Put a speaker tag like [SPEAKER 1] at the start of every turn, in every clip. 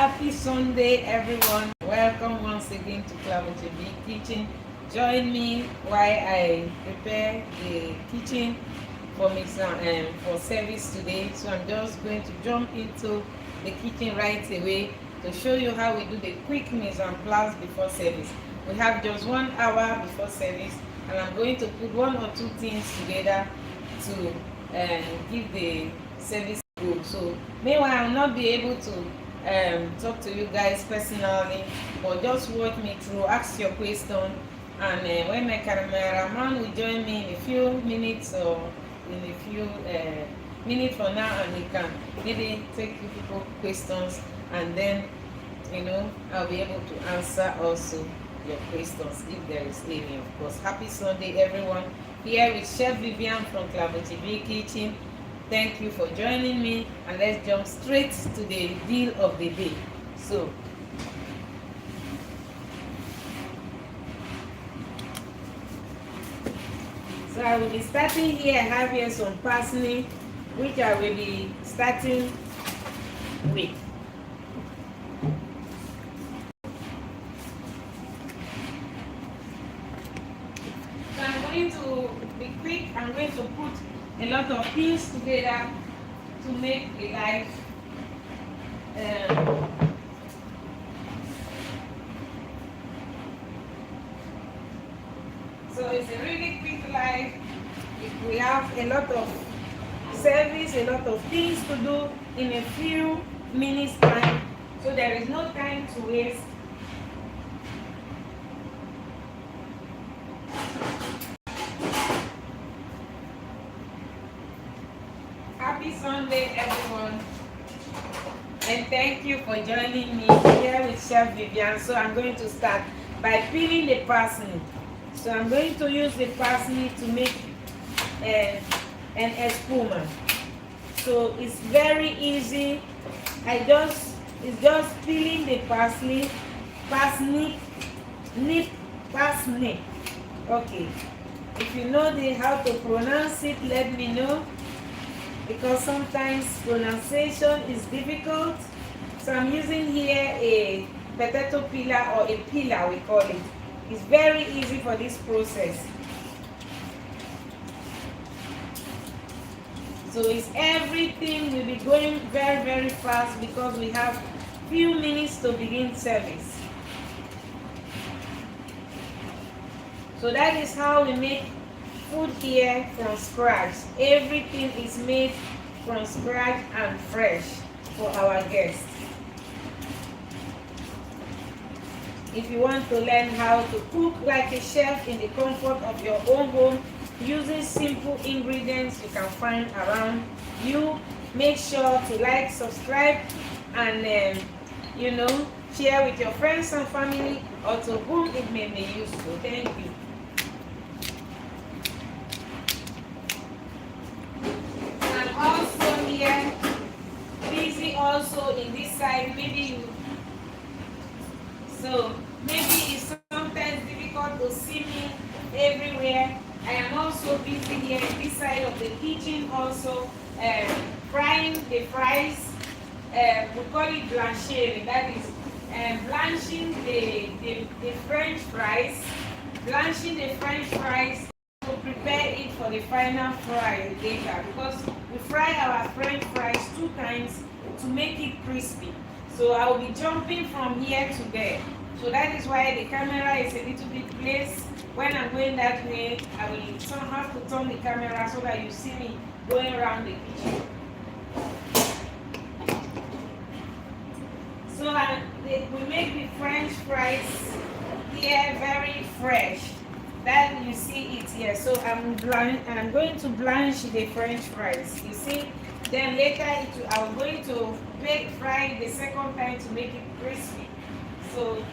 [SPEAKER 1] Happy Sunday, everyone. Welcome once again to Klavertje Vier Kitchen. Join me while I prepare the kitchen for for service today. So I'm just going to jump into the kitchen right away to show you how we do the quick mise en place before service. We have just 1 hour before service, and I'm going to put 1 or 2 things together to give the service good. So meanwhile, I'll not be able to talk to you guys personally, but just watch me through, ask your question, and when my cameraman will join me in a few minutes or in a few minutes from now, and he can maybe take you people questions, and then I'll be able to answer also your questions if there is any, of course. Happy Sunday, everyone. Here with Chef Viviane from Klavertje Vier Kitchen. Thank you for joining me, and let's jump straight to the deal of the day. So I will be starting here. I have here some parsley, which I will be starting with. So I'm going to be quick. I'm going to put a lot of things together to make the life so it's a really quick life. We have a lot of service, a lot of things to do in a few minutes time, so there is no time to waste. Happy Sunday, everyone, and thank you for joining me here with Chef Viviane. So I'm going to start by peeling the parsley. So I'm going to use the parsley to make an espuma. So it's very easy. It's just peeling the parsley. Parsnip. Okay. If you know how to pronounce it, let me know, because sometimes pronunciation is difficult. So I'm using here a potato peeler, or a peeler we call it. It's very easy for this process. So it's everything will be going very, very fast because we have few minutes to begin service. So that is how we make food here from scratch. Everything is made from scratch and fresh for our guests. If you want to learn how to cook like a chef in the comfort of your own home, using simple ingredients you can find around you, make sure to like, subscribe, and share with your friends and family, or to whom it may be useful. Thank you. And also here, busy also in this side. Maybe it's sometimes difficult to see me everywhere. I am also busy here in this side of the kitchen, also frying the fries. We call it blanching. That is blanching the French fries. Blanching the French fries to prepare it for the final fry later, because we fry our French fries 2 times to make it crispy. So I will be jumping from here to there. So that is why the camera is a little bit placed. When I'm going that way, I will have to turn the camera so that you see me going around the kitchen. So we make the French fries here very fresh. That you see it here. So I'm going to blanch the French fries. You see. Then later I'm going to fry the second time to make it crispy. So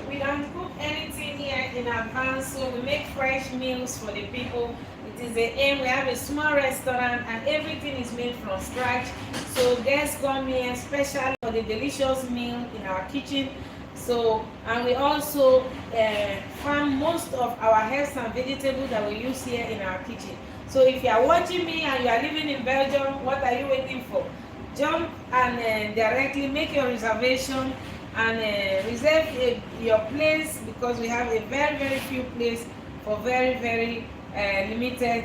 [SPEAKER 1] we don't cook anything here in advance, so we make fresh meals for the people. It is the aim. We have a small restaurant and everything is made from scratch. So guests come here special for the delicious meal in our kitchen. So, and we also farm most of our herbs and vegetables that we use here in our kitchen. So if you are watching me and you are living in Belgium, what are you waiting for? jump and directly make your reservation and reserve your place, because we have a very few places for very limited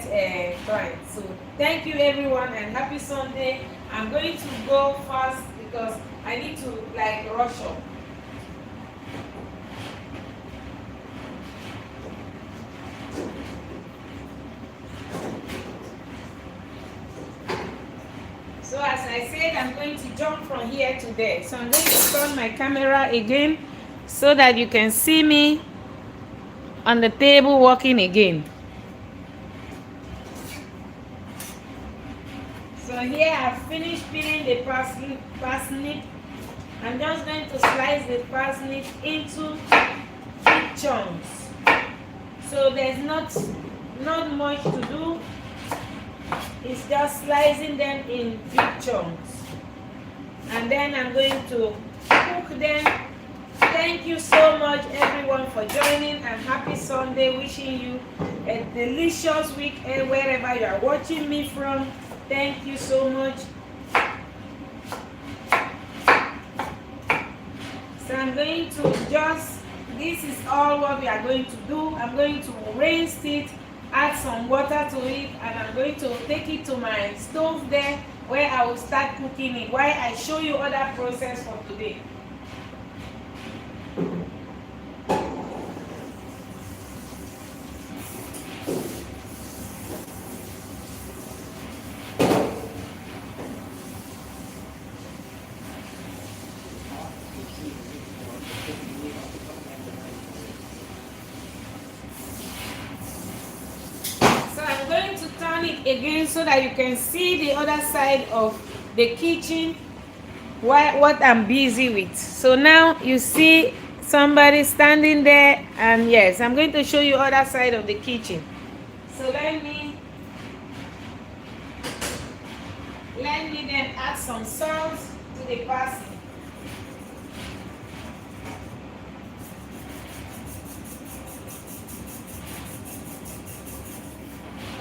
[SPEAKER 1] clients. So thank you everyone and happy Sunday. I'm going to go fast because I need to like rush up. So as I said, I'm going to jump from here to there. So I'm going to turn my camera again so that you can see me on the table working again. So here I've finished peeling the parsnip. I'm just going to slice the parsnip into big chunks. So there's not much to do. It's just slicing them in big chunks. And then I'm going to cook them. Thank you so much everyone for joining, and happy Sunday. Wishing you a delicious weekend wherever you are watching me from. Thank you so much. So I'm going to this is all what we are going to do. I'm going to rinse it, add some water to it, and I'm going to take it to my stove there where I will start cooking it while I show you other process for today. Again so that you can see the other side of the kitchen, what I'm busy with. So now you see somebody standing there, and yes, I'm going to show you other side of the kitchen. So let me then add some salt to the parsley.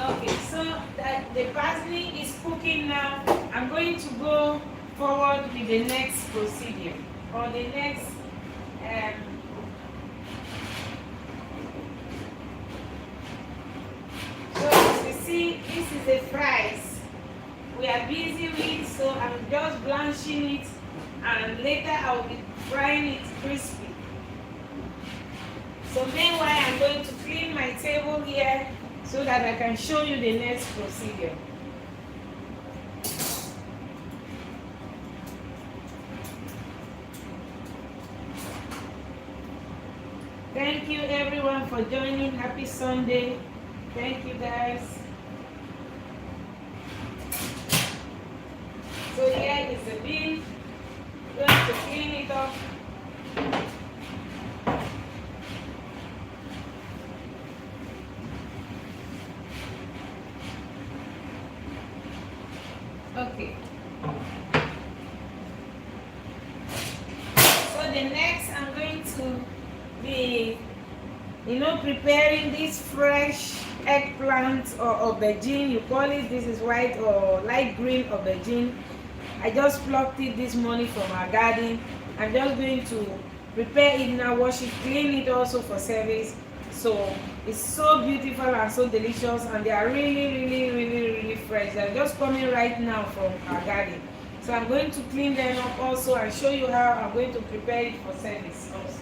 [SPEAKER 1] Okay, so that the parsley is cooking now. I'm going to go forward with the next procedure, or the next so as you see, this is the fries we are busy with, so I'm just blanching it, and later I'll be frying it crispy. So meanwhile, I'm going to clean my table here so that I can show you the next procedure. Thank you everyone for joining. Happy Sunday. Thank you guys. So here is the bin. I'm going to clean it up. Okay. So the next I'm going to be, preparing this fresh eggplant or aubergine. You call it. This is white or light green aubergine. I just plucked it this morning from our garden. I'm just going to prepare it now, wash it, clean it also for service. So it's so beautiful and so delicious, and they are really fresh. They're just coming right now from our garden. So I'm going to clean them up also and show you how I'm going to prepare it for service also.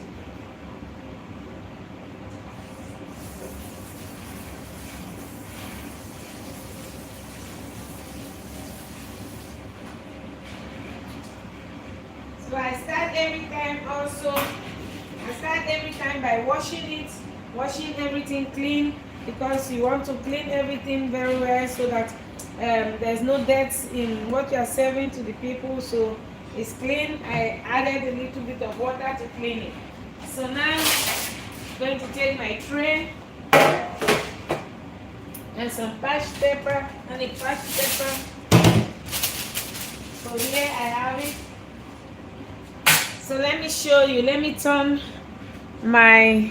[SPEAKER 1] So I start every time by washing everything clean, because you want to clean everything very well so that there's no dirt in what you are serving to the people. So it's clean. I added a little bit of water to clean it. So now I'm going to take my tray and some parched pepper and a parched pepper. So here I have it. So let me show you. Let me turn my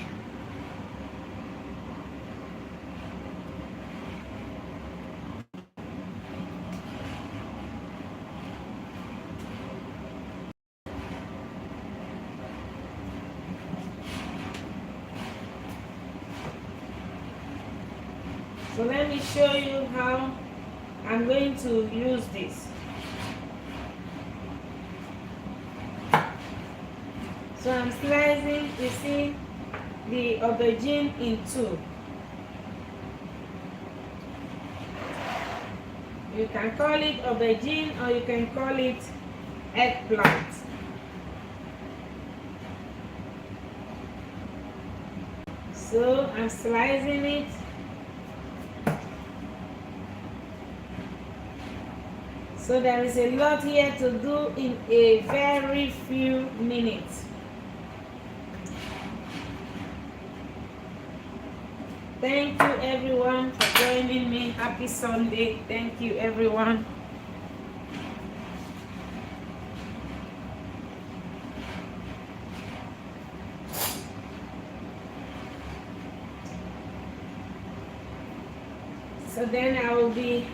[SPEAKER 1] So let me show you how I'm going to use this. So I'm slicing, you see, the aubergine in two. You can call it aubergine or you can call it eggplant. So I'm slicing it. So there is a lot here to do in a very few minutes. Thank you everyone for joining me. Happy Sunday. Thank you everyone. So then I will be,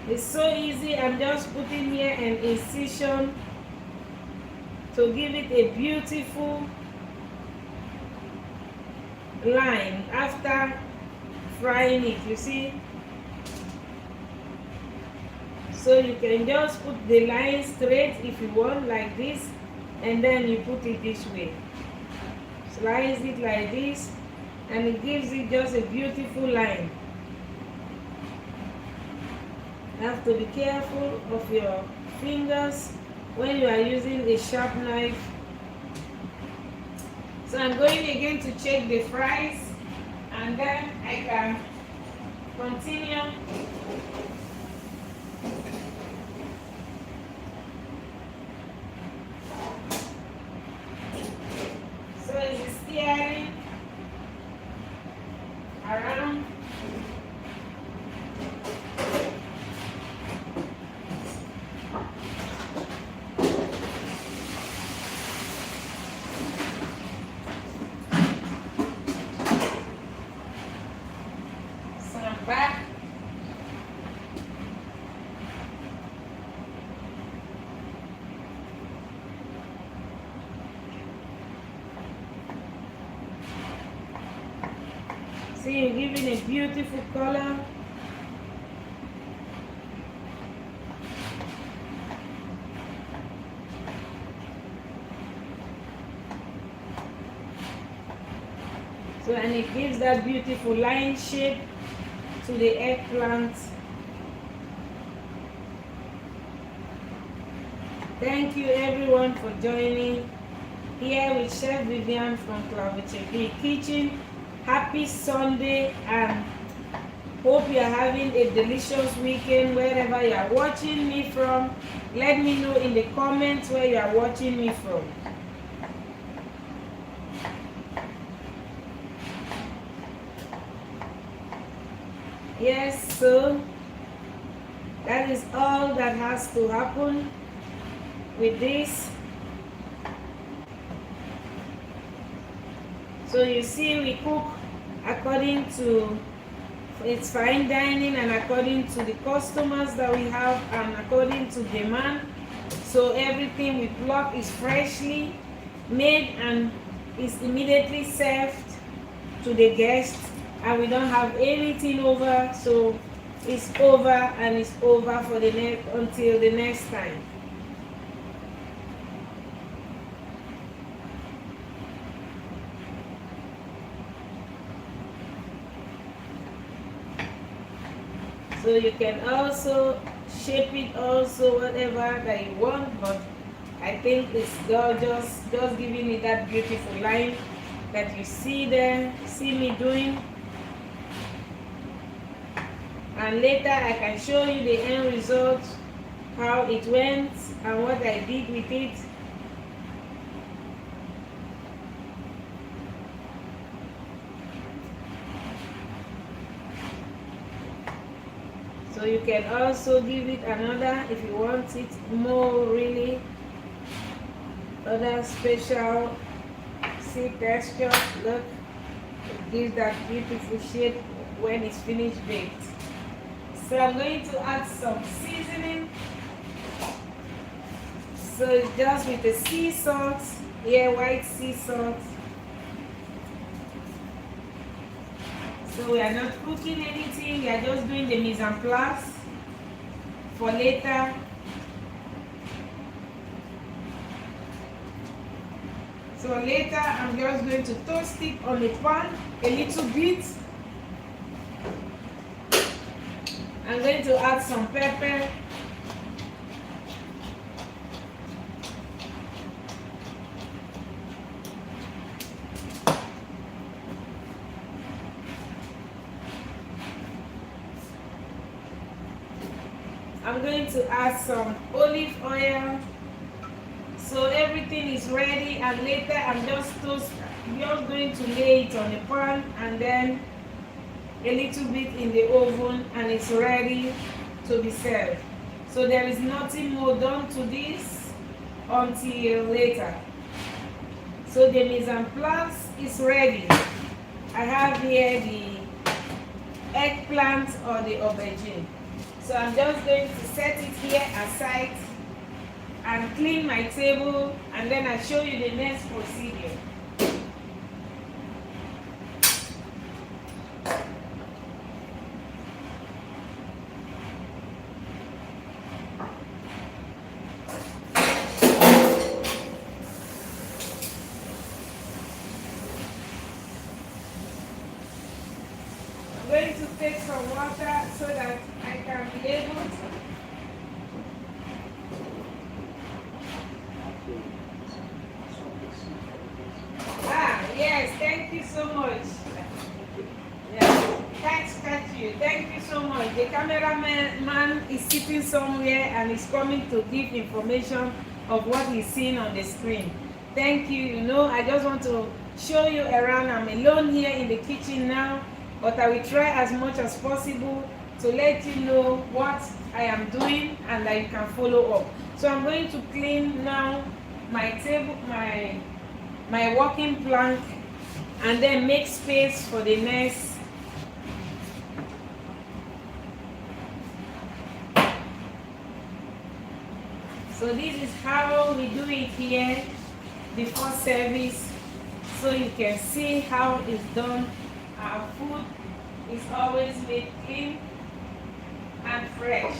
[SPEAKER 1] it's so easy, I'm just putting here an incision to give it a beautiful line after frying it, you see. So you can just put the line straight if you want, like this, and then you put it this way. Slice it like this, and it gives it just a beautiful line. You have to be careful of your fingers when you are using a sharp knife. So I'm going again to check the fries, and then I can continue. So it's stirring around. Back. See, you're giving a beautiful color. So, and it gives that beautiful line shape to the eggplant. Thank you everyone for joining here with Chef Viviane from Klavertje Vier Kitchen. Happy Sunday, and hope you are having a delicious weekend wherever you are watching me from. Let me know in the comments where you are watching me from. Yes, so that is all that has to happen with this. So you see, we cook according to it's fine dining and according to the customers that we have and according to demand. So everything we pluck is freshly made and is immediately served to the guests, and we don't have anything over. So it's over, and it's over for the next until the next time. So you can also shape it also whatever that you want, but I think it's just giving me that beautiful line that you see there, see me doing. And later I can show you the end result, how it went and what I did with it. So you can also give it another, if you want it more really, other special, see texture, look, it gives that beautiful shape when it's finished baked. So I'm going to add some seasoning. So it's just with the sea salt, here white sea salt. So we are not cooking anything, we are just doing the mise en place for later. So later I'm just going to toast it on the pan a little bit. I'm going to add some pepper. I'm going to add some olive oil. So everything is ready, and later I'm just going to lay it on the pan and then a little bit in the oven, and it's ready to be served. So there is nothing more done to this until later. So the mise en place is ready. I have here the eggplant or the aubergine. So I'm just going to set it here aside and clean my table, and then I'll show you the next procedure. I'm going to take some water so that I can be able to. Yes, thank you so much. Yeah, catch you. Thank you so much. The cameraman is sitting somewhere and is coming to give information of what he's seeing on the screen. Thank you. You know, I just want to show you around. I'm alone here in the kitchen now, but I will try as much as possible to let you know what I am doing and that you can follow up. So I'm going to clean now my table, my working plank, and then make space for the next. So this is how we do it here before service, so you can see how it's done. Our food is always made clean and fresh.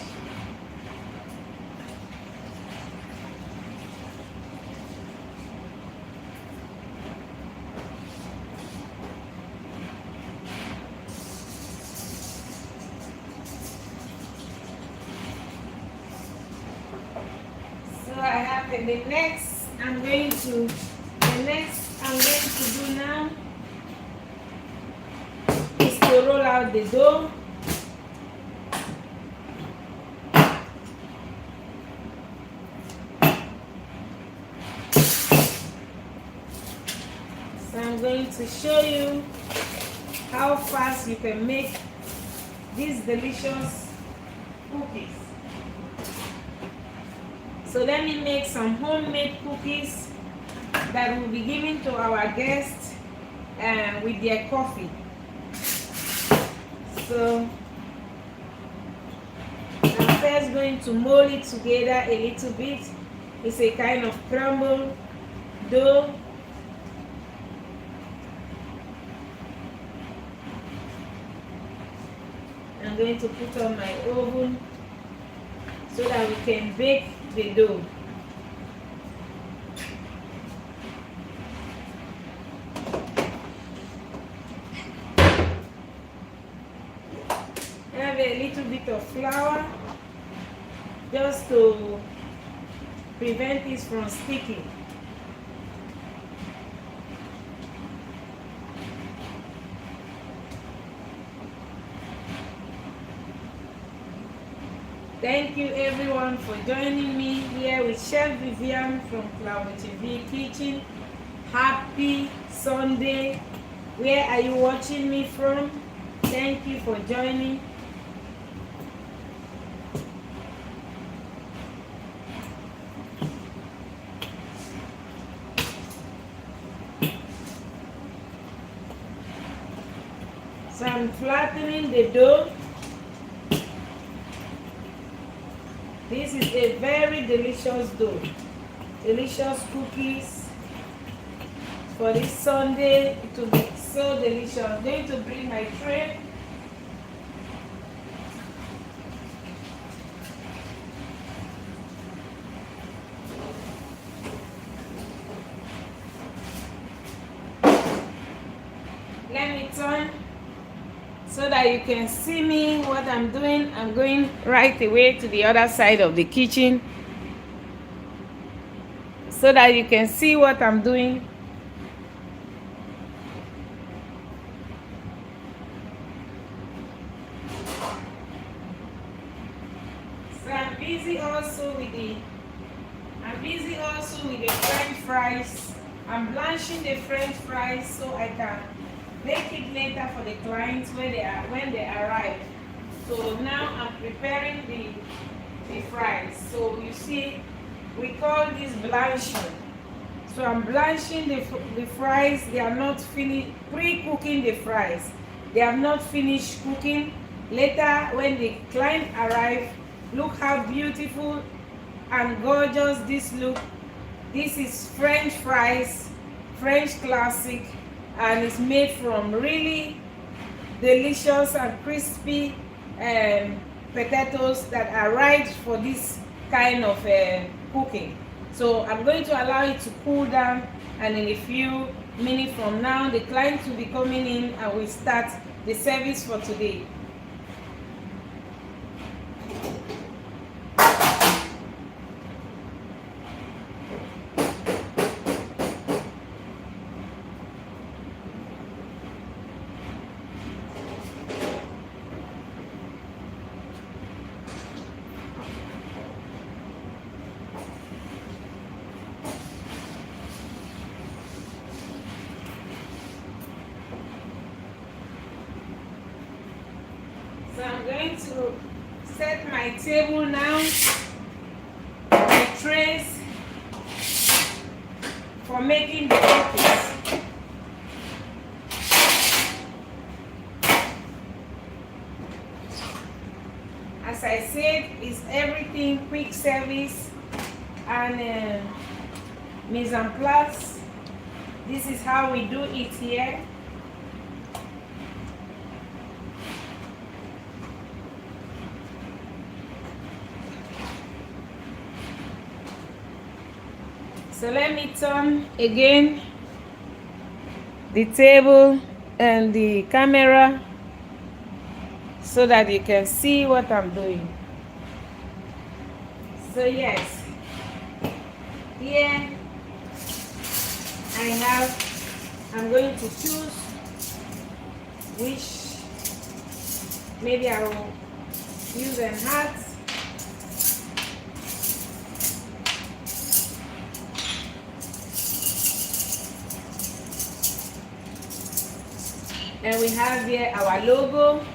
[SPEAKER 1] So I have the next I'm going to do now is to roll out the dough. So I'm going to show you how fast you can make these delicious cookies. So let me make some homemade cookies that will be given to our guests with their coffee. So I'm first going to mold it together a little bit. It's a kind of crumble dough. I'm going to put on my oven so that we can bake the dough. I have a little bit of flour just to prevent this from sticking. Thank you everyone for joining me here with Chef Viviane from Klavertje Vier Kitchen. Happy Sunday. Where are you watching me from? Thank you for joining. So I'm flattening the dough. This is a very delicious dough. Delicious cookies for this Sunday. It will be so delicious. I'm going to bring my tray. Let me turn so that you can see me what I'm doing. I'm going right away to the other side of the kitchen so that you can see what I'm doing. So I'm busy also with the French fries. I'm blanching the French fries so I can make it later for the clients when they arrive. So now I'm preparing the fries. So you see, we call this blanching. So I'm blanching the fries. They are not finished pre-cooking the fries. They have not finished cooking. Later, when the client arrives, look how beautiful and gorgeous this look. This is French fries, French classic, and it's made from really delicious and crispy potatoes that are right for this kind of cooking. So I'm going to allow it to cool down, and in a few minutes from now the client will be coming in and we'll start the service for today. So I'm going to set my table now, my trays for making the cookies. As I said, it's everything quick service and mise en place. This is how we do it here. So let me turn again the table and the camera so that you can see what I'm doing. So yes, here I'm going to choose which, maybe I will use a hat. And we have here our logo.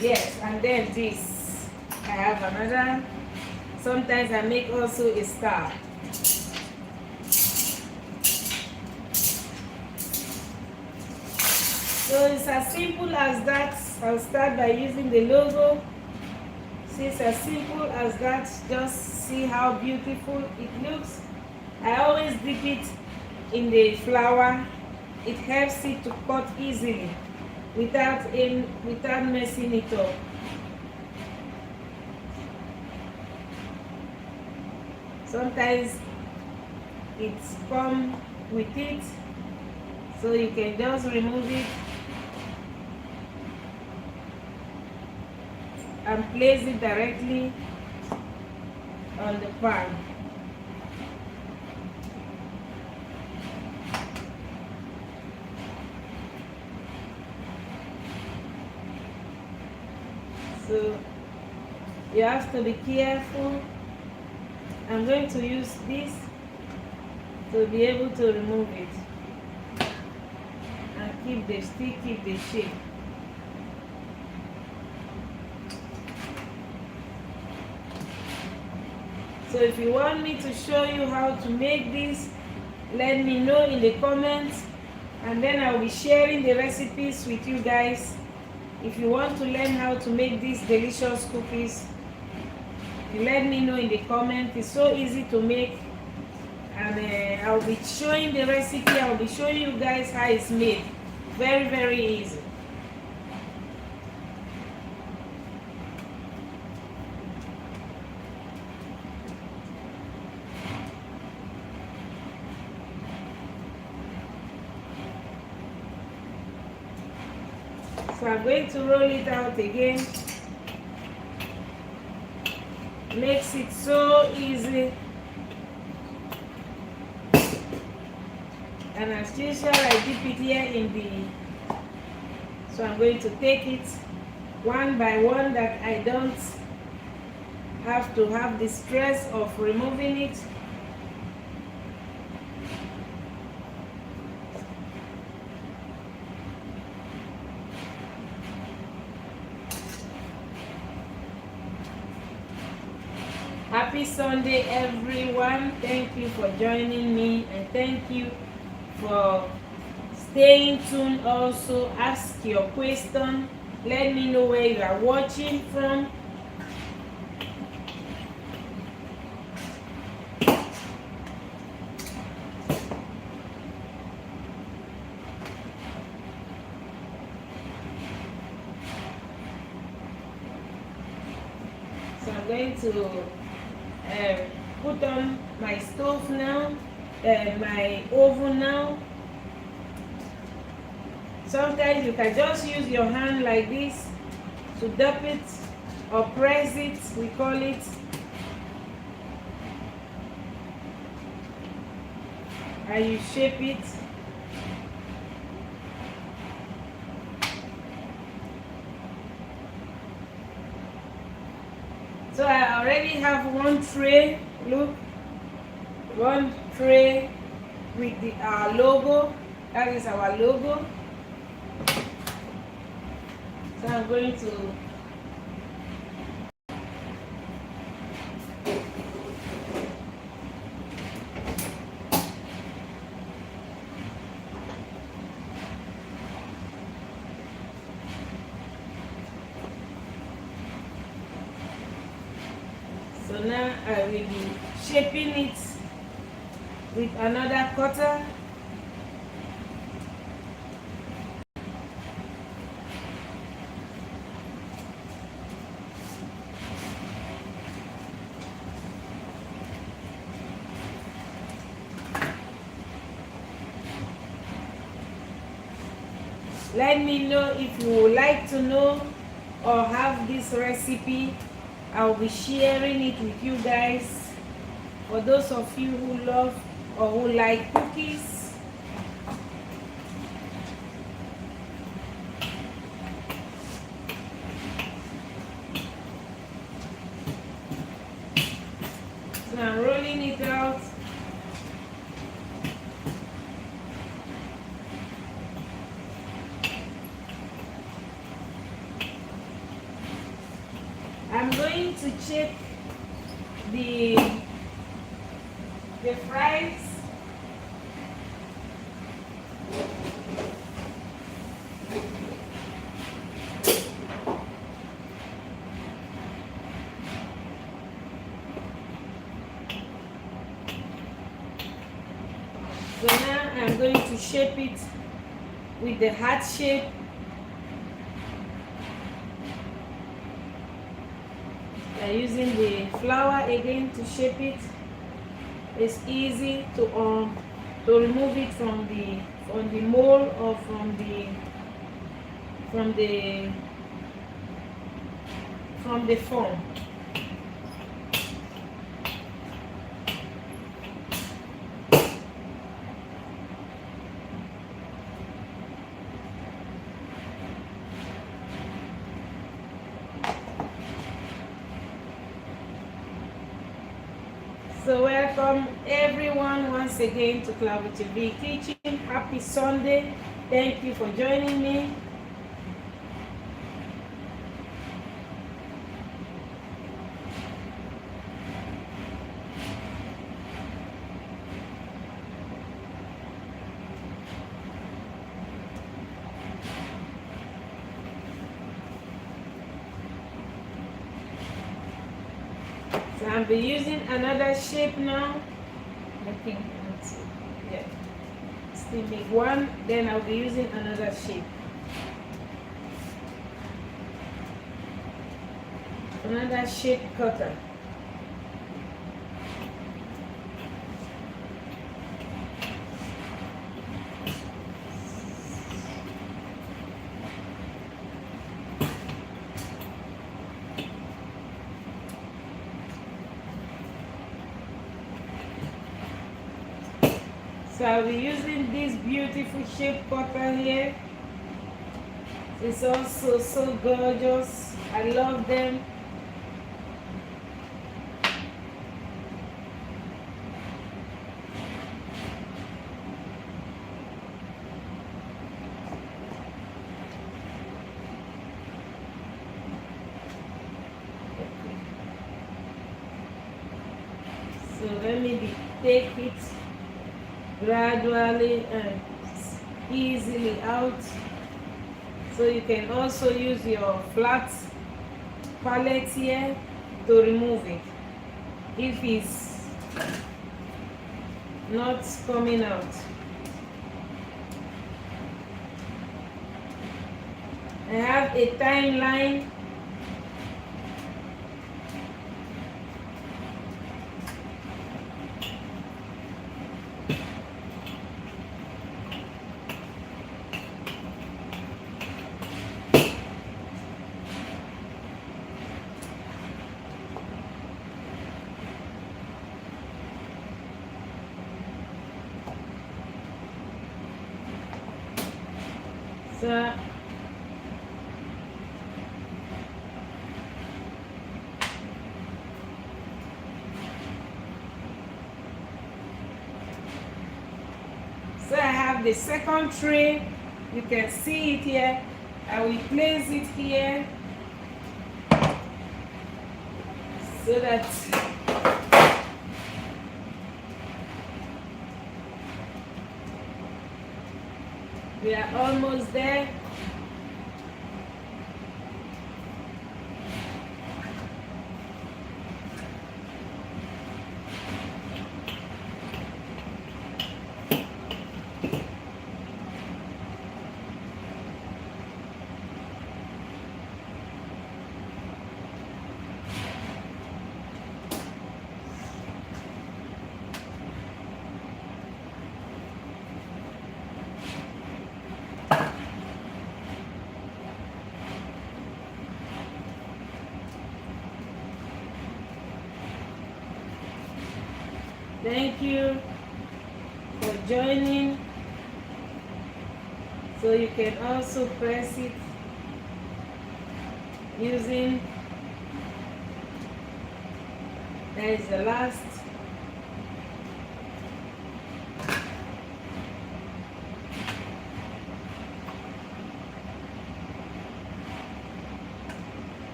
[SPEAKER 1] Yes, and then this. I have another. Sometimes I make also a star. So it's as simple as that. I'll start by using the logo. It's as simple as that. Just see how beautiful it looks. I always dip it in the flour. It helps it to cut easily without messing it up. Sometimes it's come with it, so you can just remove it and place it directly on the pan. So you have to be careful. I'm going to use this to be able to remove it and keep the shape. So if you want me to show you how to make this, let me know in the comments, and then I'll be sharing the recipes with you guys If you want to learn how to make these delicious cookies, you let me know in the comment. It's so easy to make, and I'll be showing the recipe. I'll be showing you guys how it's made. Very, very easy. So I'm going to roll it out again. Makes it so easy. And as usual, I dip it here in the... So I'm going to take it one by one, that I don't have to have the stress of removing it. Happy Sunday, everyone. Thank you for joining me, and thank you for staying tuned. Also, ask your question. Let me know where you are watching from. So I'm going to put on my stove now, my oven now. Sometimes you can just use your hand like this to dip it or press it, we call it. And you shape it. So I already have one tray, look, one tray with our logo. That is our logo. So I'm going to now I will be shaping it with another cutter. Let me know if you would like to know or have this recipe. I'll be sharing it with you guys. For those of you who love or who like cookies. So I'm rolling it out. I'm going to check the fries. So now I'm going to shape it with the heart shape. Using the flour again to shape it. It's easy to remove it from the mold or from the form. So welcome everyone once again to Klavertje Vier Kitchen. Happy Sunday. Thank you for joining me. So I'll be using another shape now. Looking into, yeah. Still make one, then I'll be using another shape. Another shape cutter. So I'll be using this beautiful shape cutter here. It's also so gorgeous. I love them. So let me take it gradually and easily out. So you can also use your flat palette here to remove it if it's not coming out. I have a timeline. So I have the second tray. You can see it here. I will place it here so that we are almost there. Thank you for joining. So you can also press it using, there is the last.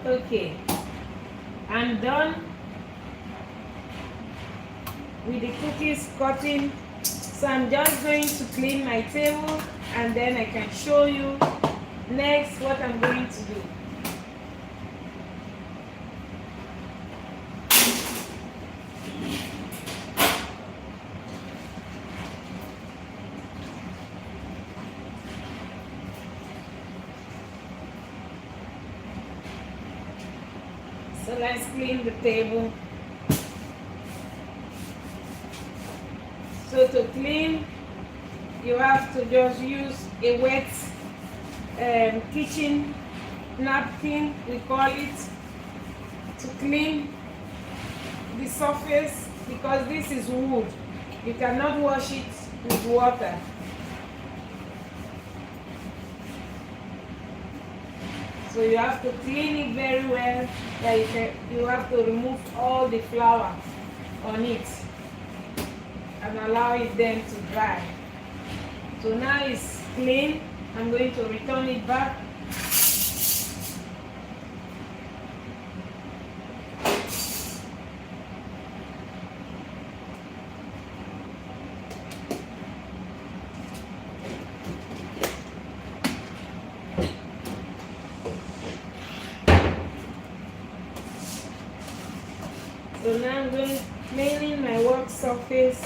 [SPEAKER 1] Okay, I'm done with the cookies cutting. So I'm just going to clean my table and then I can show you next what I'm going to do. So let's clean the table. So to clean, you have to just use a wet kitchen napkin, we call it, to clean the surface, because this is wood. You cannot wash it with water. So you have to clean it very well. You have to remove all the flour on it and allow it then to dry. So now it's clean. I'm going to return it back. So now I'm going to clean my work surface,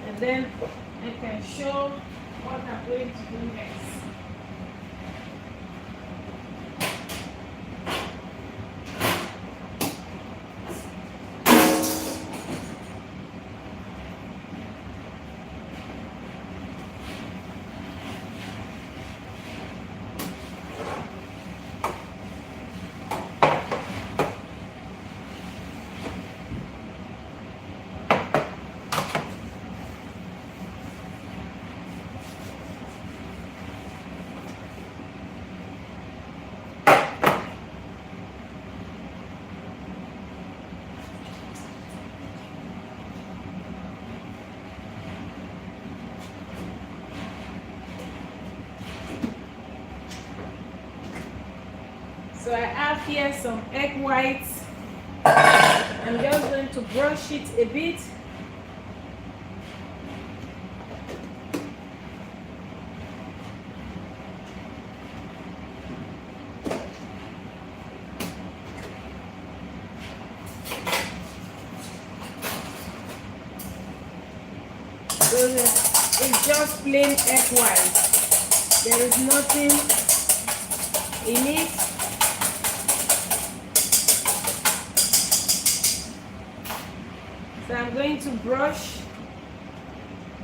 [SPEAKER 1] and then I can show what I'm going to do next. So I have here some egg whites. I'm just going to brush it a bit. So it's just plain egg white. There is nothing in it. So I'm going to brush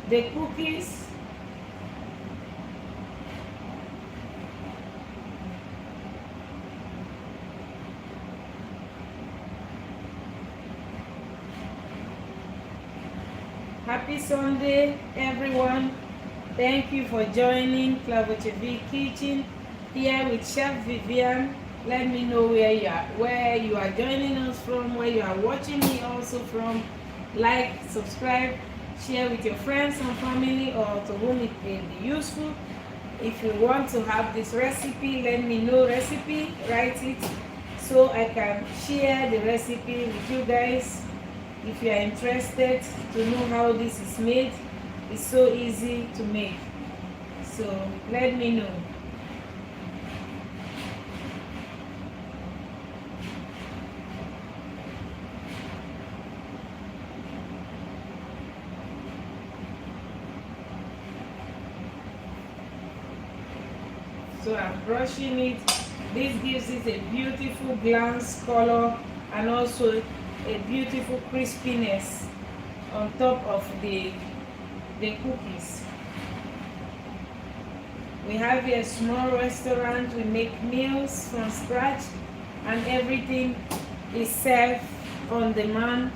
[SPEAKER 1] the cookies. Happy Sunday, everyone. Thank you for joining Klavertje Vier Kitchen here with Chef Viviane. Let me know where you are joining us from, where you are watching me also from. Like, subscribe, share with your friends and family, or to whom it may be useful. If you want to have this recipe, let me know recipe, write it so I can share the recipe with you guys. If you are interested to know how this is made, it's so easy to make. So let me know. So I'm brushing it. This gives it a beautiful glance color and also a beautiful crispiness on top of the cookies. We have a small restaurant. We make meals from scratch and everything is served on demand,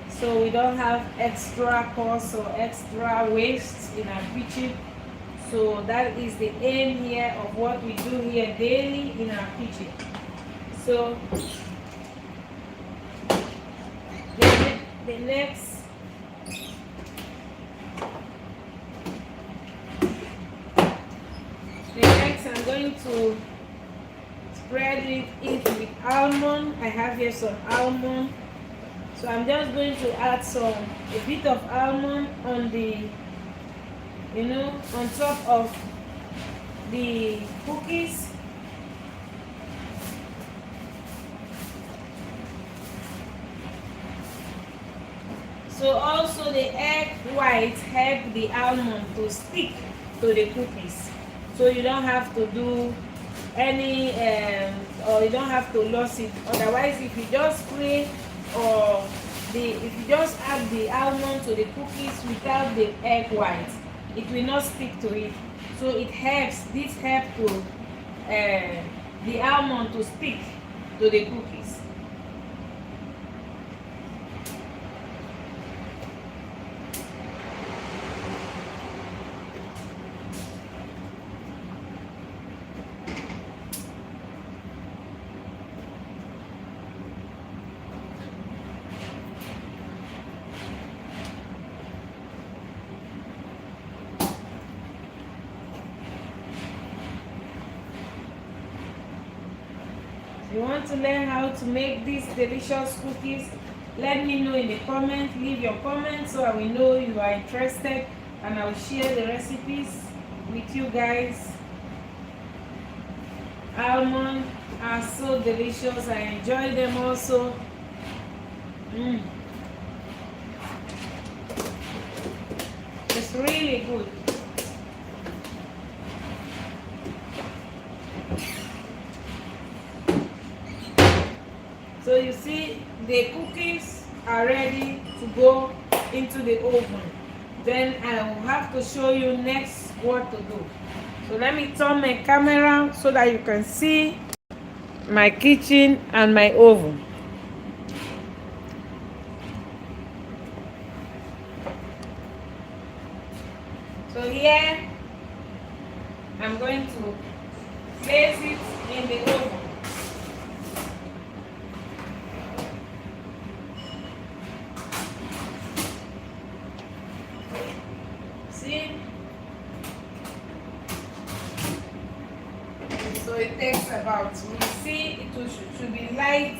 [SPEAKER 1] so we don't have extra costs or extra waste in our kitchen. So that is the aim here of what we do here daily in our kitchen. So the next I'm going to spread it with almond. I have here some almond, so I'm just going to add a bit of almond on the on top of the cookies. So also the egg white help the almond to stick to the cookies, so you don't have to do any or you don't have to lose it. Otherwise, if you just spray if you just add the almond to the cookies without the egg white, it will not stick to it. So it helps, this helps to the almond to stick to the cookies. If you want to learn how to make these delicious cookies, let me know in the comments. Leave your comments so I will know you are interested, and I will share the recipes with you guys. Almonds are so delicious. I enjoy them also. Mm. It's really good. So you see, the cookies are ready to go into the oven. Then I will have to show you next what to do. So let me turn my camera so that you can see my kitchen and my oven. So here I'm going to place it in the oven. See? So it takes about, we see it should be light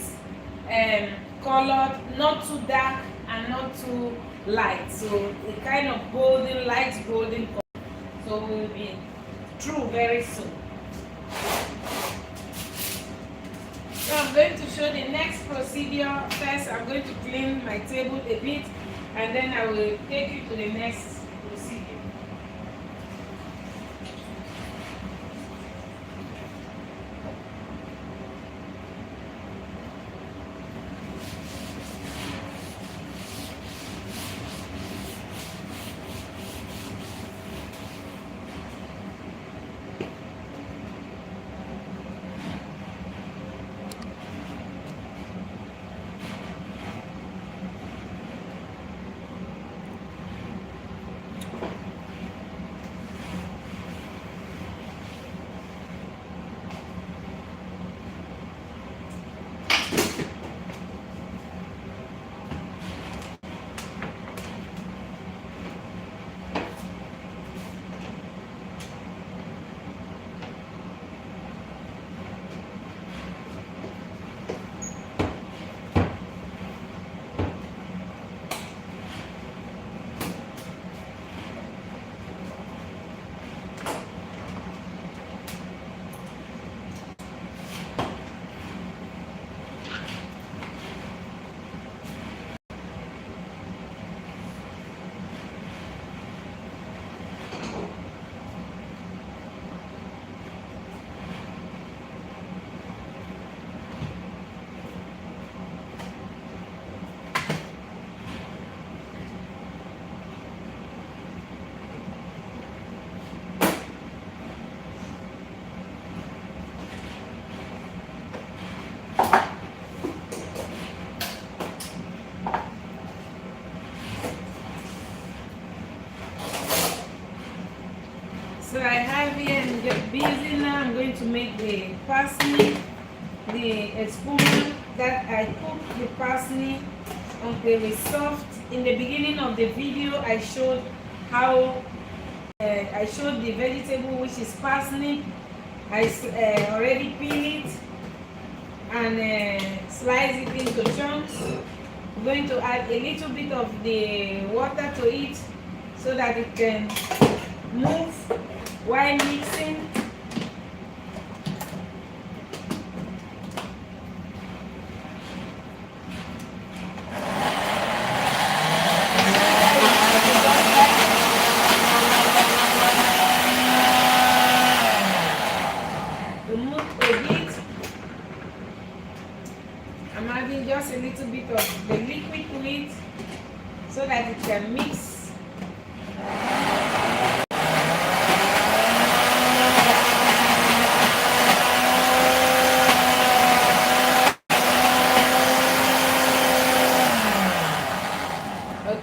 [SPEAKER 1] colored, not too dark and not too light. So a kind of golden, light golden color. So we'll be through very soon. So I'm going to show the next procedure. First, I'm going to clean my table a bit, and then I will take you to the next procedure. So I have here, I'm just busy now. I'm going to make the parsley, the spoon that I cooked the parsley until it's soft. In the beginning of the video, I showed how I showed the vegetable, which is parsley. I already peel it and slice it into chunks. I'm going to add a little bit of the water to it so that it can move while mixing. To move a bit, I'm adding just a little bit of the liquid to it so that it can mix.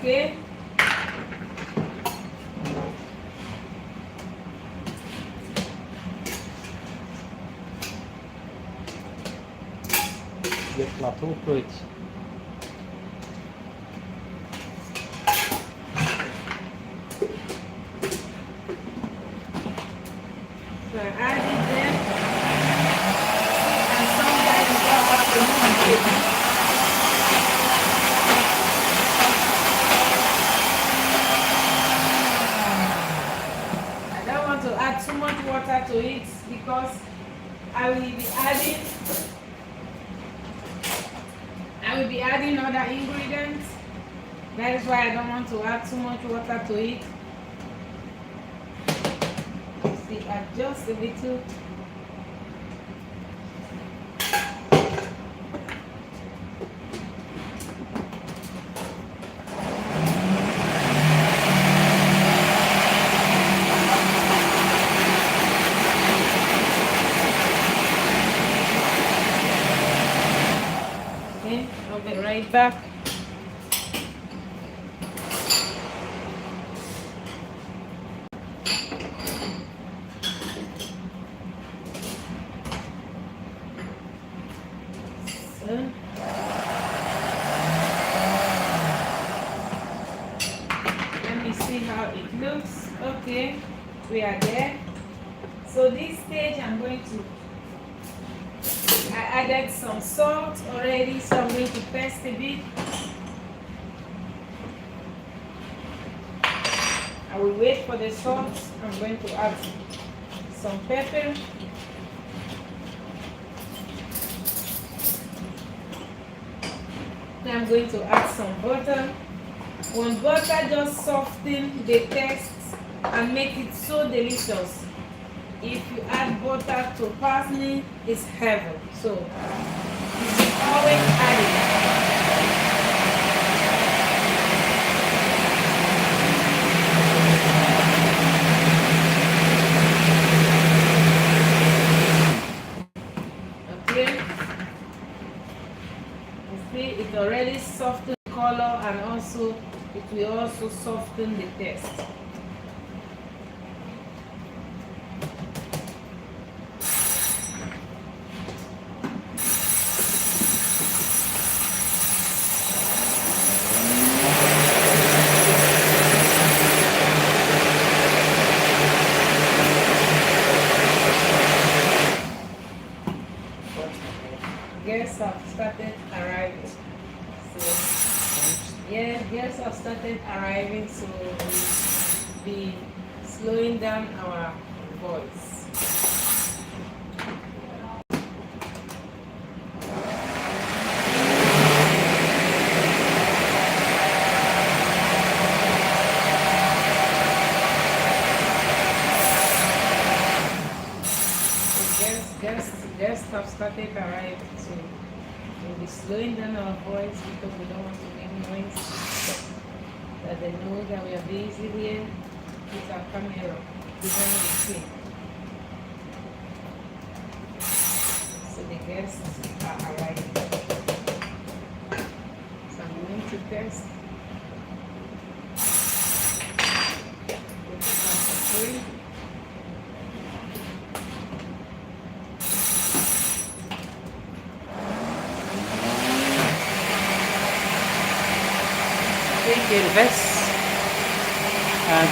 [SPEAKER 1] Okay.
[SPEAKER 2] Get plateau fruit.
[SPEAKER 1] So I added them, and sometimes you just have to move it. I don't want to add too much water to it because I will be be adding other ingredients. That is why I don't want to add too much water to it. See, add just a little. Okay, I'll be right back. Let me see how it looks. Okay, we are there. So this stage I'm going to, I added some salt already, so I'm going to taste a bit. I will wait for the salt. I'm going to add some pepper. Then I'm going to add some butter. When butter just softens the taste and make it so delicious. If you add butter to parsley, it's heaven. So you should always add it. Okay. You see, it already softened the color, and also it will also soften the taste. Guests have started arriving. So, yeah, guests have started arriving, so we'll be slowing down our voice. Guests have started arriving, so we'll be slowing down our voice because we don't want to make noise. That they know that we are busy here with our camera behind the scene. So the guests are arriving. So I'm going to test.
[SPEAKER 2] De vis en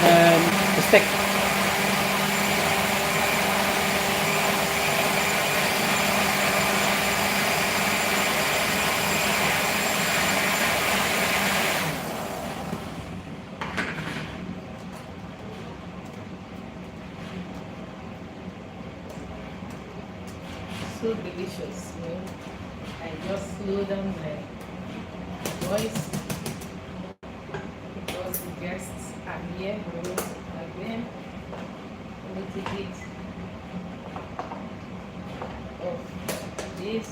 [SPEAKER 2] bestek.
[SPEAKER 1] So delicious, you know? I just slow down my voice. Guests are here, again, a little bit of this.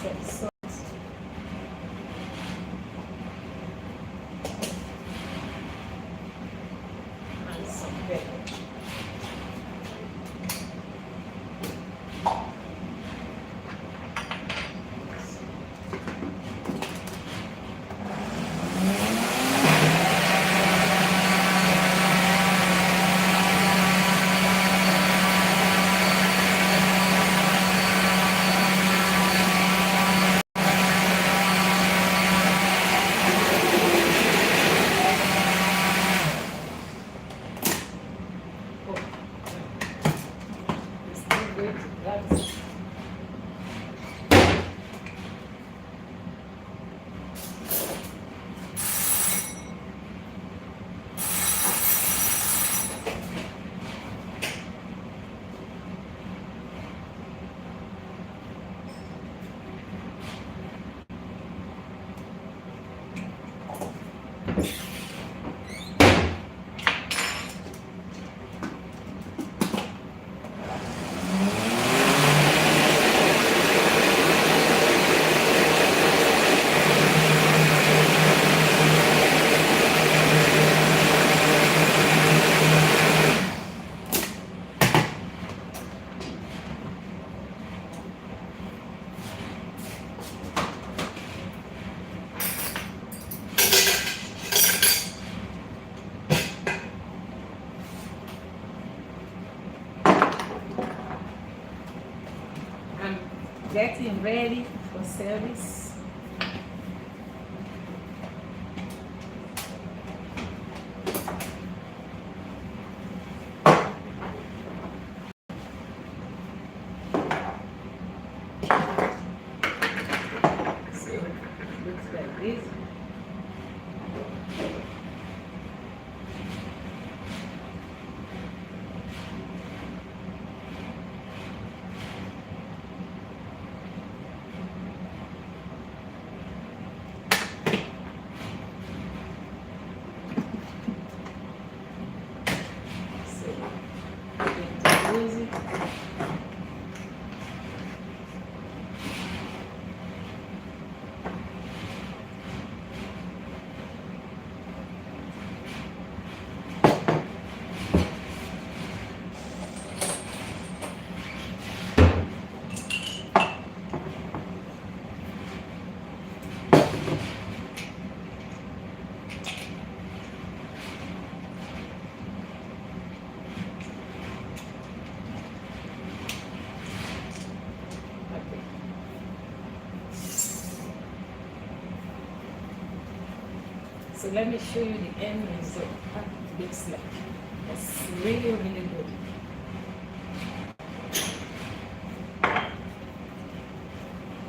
[SPEAKER 1] Some salt. And some pepper. getting ready for service. So it looks like this. Music. So let me show you the end result. What it looks like. It's really, really good.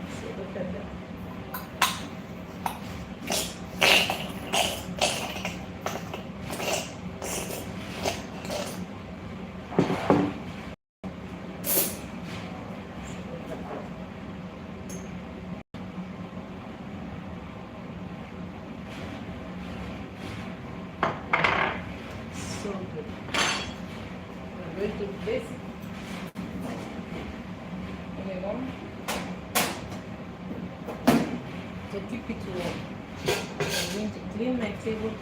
[SPEAKER 1] So look at that. So good. I'm going to place it in a warm to keep it warm. I'm going to clean my table.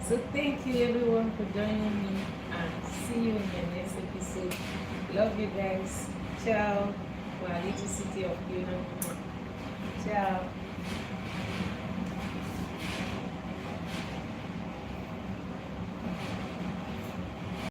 [SPEAKER 1] So thank you everyone for joining me, and see you in the next episode. Love you guys. Ciao. For our little city of Puna. Ciao.